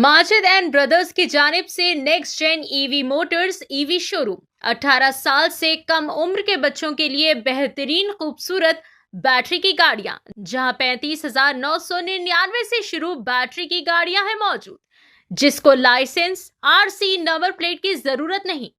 Majid and brothers की जानिब से next gen EV Motors EV showroom 18 साल से कम उम्र के बच्चों के लिए बेहतरीन खूबसूरत बैटरी की गाड़ियां, जहां 35,999 से शुरू बैटरी की गाड़ियां हैं मौजूद, जिसको लाइसेंस आरसी नंबर प्लेट की जरूरत नहीं।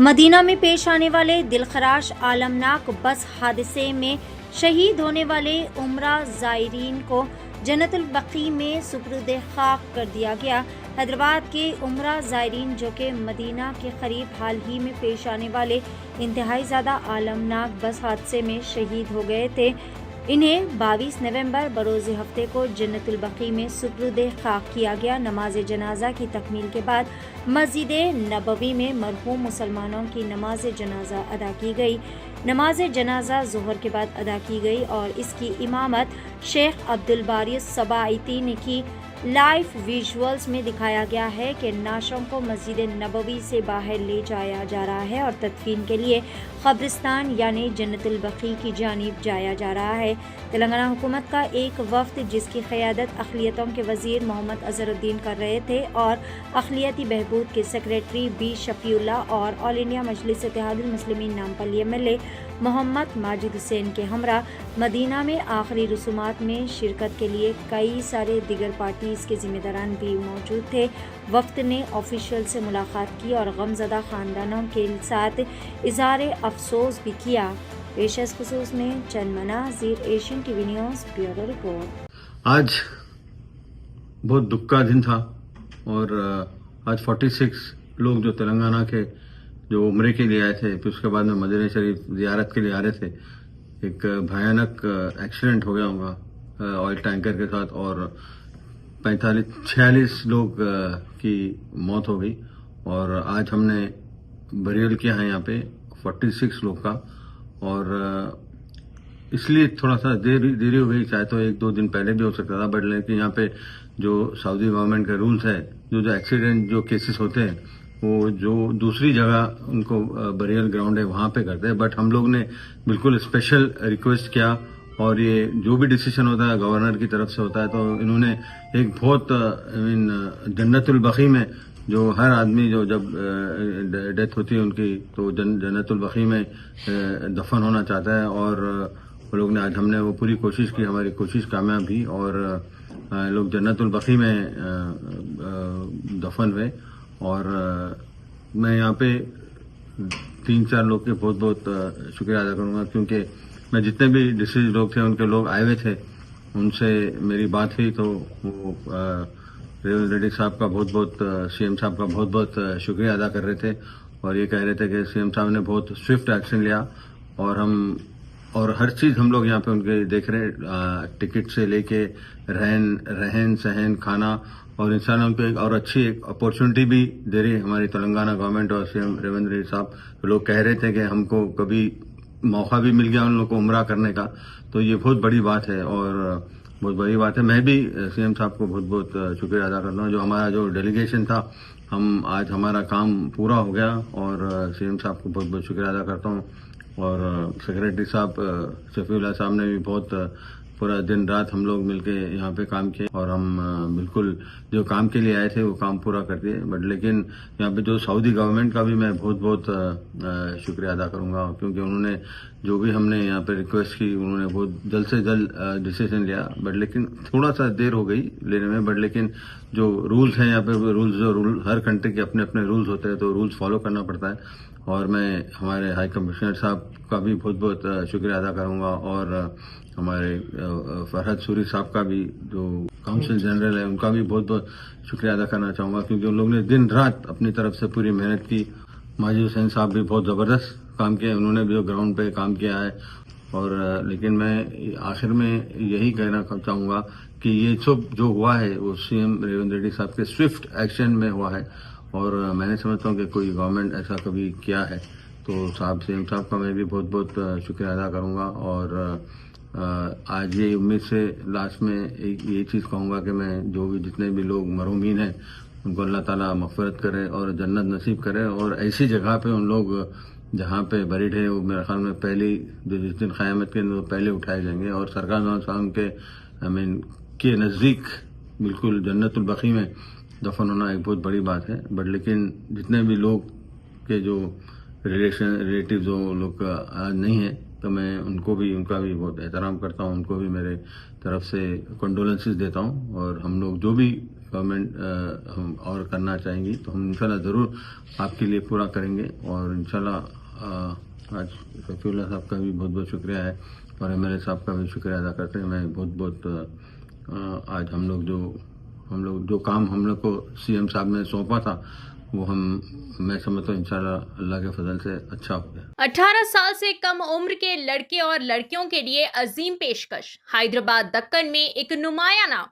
मदीना में पेश आने वाले दिलखराश आलमनाक बस हादसे में शहीद होने वाले उम्रा ज़ायरीन को जन्नतुल बकी में सुपुर्द खाक कर दिया गया। हैदराबाद के उम्रा ज़ायरीन जो कि मदीना के करीब हाल ही में पेश आने वाले इंतहाई ज़्यादा आलमनाक बस हादसे में शहीद हो गए थे, इन्हें 22 नवंबर बरोज़ हफ्ते को जन्नतुल बकी में सुपुर्द खाक किया गया। नमाज जनाजा की तकमील के बाद मस्जिद नबवी में मरहूम मुसलमानों की नमाज जनाजा अदा की गई। नमाज जनाजा ज़ोहर के बाद अदा की गई और इसकी इमामत शेख अब्दुल बारी सबाइती ने की। लाइव विजुअल्स में दिखाया गया है कि नाशों को मस्जिद नबवी से बाहर ले जाया जा रहा है और तदफीन के लिए कब्रिस्तान यानी जन्नतुल बकी की जानिब जाया जा रहा है। तेलंगाना हुकूमत का एक वफ्द जिसकी क़यादत अक़लियतों के वज़ीर मोहम्मद अज़हरुद्दीन कर रहे थे और अक़लियती बहबूद के सेक्रेटरी बी शफ़ीउल्ला और ऑल इंडिया मजलिस इत्तेहादुल मुस्लिमीन नामपल्ली MLA मोहम्मद माजिद हुसैन के हमरा मदीना में आखिरी रसूमात में शिरकत के लिए कई सारे दिगर पार्टीज़ के ज़िम्मेदारान भी मौजूद थे। वफ्द ने ऑफिशियल से मुलाकात की और गमज़दा ख़ानदानों के साथ इज़हार अफसोस भी किया। पेश खुसूस में चंद मनाज़िर, Asian TV news bureau report. आज बहुत दुख का दिन था और आज 46 लोग जो तेलंगाना के जो उम्रे के लिए आए थे, फिर उसके बाद में मदीना शरीफ ज़ियारत के लिए आ रहे थे, एक भयानक एक्सीडेंट हो गया होगा ऑयल टैंकर के साथ और 46 लोग की मौत हो गई। और आज हमने बरियल किया है यहाँ पे 46 लोग का और इसलिए थोड़ा सा देरी हो गई। चाहे तो 1-2 दिन पहले भी हो सकता था, बट लेकिन यहाँ पे जो सऊदी गवर्नमेंट का रूल्स है, जो एक्सीडेंट जो केसेस होते हैं वो जो दूसरी जगह उनको बरियल ग्राउंड है वहां पे करते हैं, बट हम लोग ने बिल्कुल स्पेशल रिक्वेस्ट किया और ये जो भी डिसीजन होता है गवर्नर की तरफ से होता है, तो इन्होंने एक बहुत जन्नतुल बकी में जो हर आदमी जो जब डेथ होती है उनकी तो जन्नतुल बकी में दफन होना चाहता है और वो लोग ने आज हमने वो पूरी कोशिश की, हमारी कोशिश कामयाब हुई और लोग जन्नतुल बकी में दफन हुए। और मैं यहाँ पे 3-4 लोग के बहुत बहुत शुक्रिया अदा करूंगा, क्योंकि मैं जितने भी डिसीज लोग थे उनके लोग आए हुए थे, उनसे मेरी बात हुई तो वो रेवंत रेड्डी साहब का बहुत बहुत CM साहब का बहुत बहुत शुक्रिया अदा कर रहे थे और ये कह रहे थे कि CM साहब ने बहुत स्विफ्ट एक्शन लिया और हर चीज हम लोग यहाँ पे उनके देख रहे, टिकट से लेके रहन सहन खाना और इंसान उनको एक और अच्छी एक अपॉर्चुनिटी भी दे रही है हमारी तेलंगाना गवर्नमेंट और CM रेवंत रेड्डी साहब। लोग कह रहे थे कि हमको कभी मौका भी मिल गया उन लोगों को उम्रा करने का, तो ये बहुत बड़ी बात है और बहुत बड़ी बात है। मैं भी CM साहब को बहुत बहुत शुक्रिया अदा करता हूँ। जो हमारा जो डेलीगेशन था, हम आज हमारा काम पूरा हो गया और CM साहब को बहुत बहुत शुक्रिया अदा करता हूँ और सेक्रेटरी साहब शफीउल्लाह साहब ने भी बहुत पूरा दिन रात हम लोग मिलके यहाँ पे काम किए और हम बिल्कुल जो काम के लिए आए थे वो काम पूरा कर दिए। बट लेकिन यहाँ पे जो सऊदी गवर्नमेंट का भी मैं बहुत बहुत शुक्रिया अदा करूंगा, क्योंकि उन्होंने जो भी हमने यहाँ पे रिक्वेस्ट की उन्होंने बहुत जल्द से जल्द डिसीजन लिया। बट लेकिन थोड़ा सा देर हो गई लेने में, बट लेकिन जो रूल्स हैं यहाँ पे रूल हर कंट्री के अपने अपने रूल्स होते हैं, तो रूल्स फॉलो करना पड़ता है। और मैं हमारे हाई कमिश्नर साहब का भी बहुत बहुत शुक्रिया अदा करूंगा और हमारे फरहद सूरी साहब का भी जो काउंसिल जनरल है उनका भी बहुत बहुत शुक्रिया अदा करना चाहूंगा, क्योंकि उन लोगों ने दिन रात अपनी तरफ से पूरी मेहनत की। माजिद हुसैन साहब भी बहुत जबरदस्त काम किया, उन्होंने भी ग्राउंड पे काम किया है। और लेकिन मैं आखिर में यही कहना चाहूंगा कि ये सब जो हुआ है वो CM रेवंत रेड्डी साहब के स्विफ्ट एक्शन में हुआ है और मैंने समझता हूँ कि कोई गवर्नमेंट ऐसा कभी किया है तो CM साहब का मैं भी बहुत बहुत शुक्रिया अदा करूंगा। और आज ये उम्मीद से लास्ट में ये चीज कहूंगा कि मैं जो भी जितने भी लोग मरहूमीन हैं उनको अल्लाह ताला मग़फ़िरत करे और जन्नत नसीब करे और ऐसी जगह पे उन लोग जहाँ पे बरीड है वो मेरे ख्याल में पहली जो जिस दिन क़यामत के दिन वो पहले उठाए जाएंगे और सरकार साहब के के नज़दीक बिल्कुल जन्नतुल बकी में दफन होना एक बहुत बड़ी बात है। बट लेकिन जितने भी लोग के जो रिलेटिव्स जो लोग आज नहीं है तो मैं उनका भी बहुत एहतराम करता हूँ, उनको भी मेरे तरफ से कंडोलेंसेस देता हूँ। और हम लोग जो भी गवर्नमेंट हम और करना चाहेंगी तो हम इंशाल्लाह ज़रूर आपके लिए पूरा करेंगे। और इंशाल्लाह आज शफीउल्लाह साहब का भी बहुत बहुत शुक्रिया है और एमएलए साहब का भी शुक्रिया अदा करते हैं। मैं बहुत आज हम लोग जो काम हम लोग को सीएम साहब ने सौंपा था वो मैं समझता हूँ इंशाल्लाह अल्लाह के फजल से अच्छा हो गया। 18 साल से कम उम्र के लड़के और लड़कियों के लिए अजीम पेशकश। हैदराबाद दक्कन में एक नुमाया नाम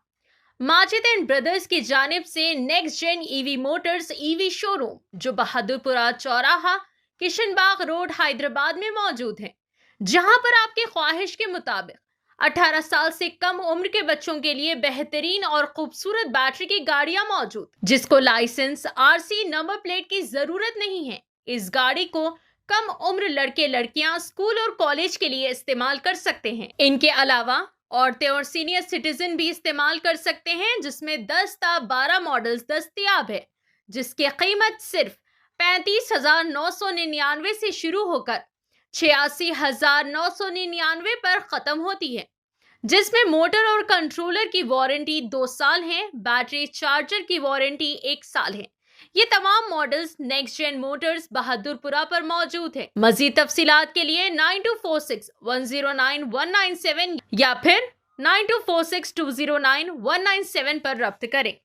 माजिद एंड ब्रदर्स की जानिब से next gen EV Motors EV showroom जो बहादुरपुरा चौराहा किशनबाग रोड हैदराबाद में मौजूद है, जहां पर आपकी ख्वाहिश के मुताबिक 18 साल से कम उम्र के बच्चों के लिए बेहतरीन और खूबसूरत बैटरी की गाड़ियां मौजूद, जिसको लाइसेंस आरसी नंबर प्लेट की जरूरत नहीं है। इस गाड़ी को कम उम्र लड़के लड़कियां स्कूल और कॉलेज के लिए इस्तेमाल कर सकते हैं। इनके अलावा औरतें और सीनियर सिटीजन भी इस्तेमाल कर सकते हैं, जिसमें 10 ता 12 मॉडल्स दस्तयाब है, जिसकी कीमत सिर्फ 35,999 से शुरू होकर 86,999 पर खत्म होती है, जिसमें मोटर और कंट्रोलर की वारंटी 2 साल है, बैटरी चार्जर की वारंटी 1 साल है। ये तमाम models next gen Motors Bahadurpura पर मौजूद है। मजीद तफसीलात के लिए 9246109197 या फिर 9246209197 पर रब्त करें।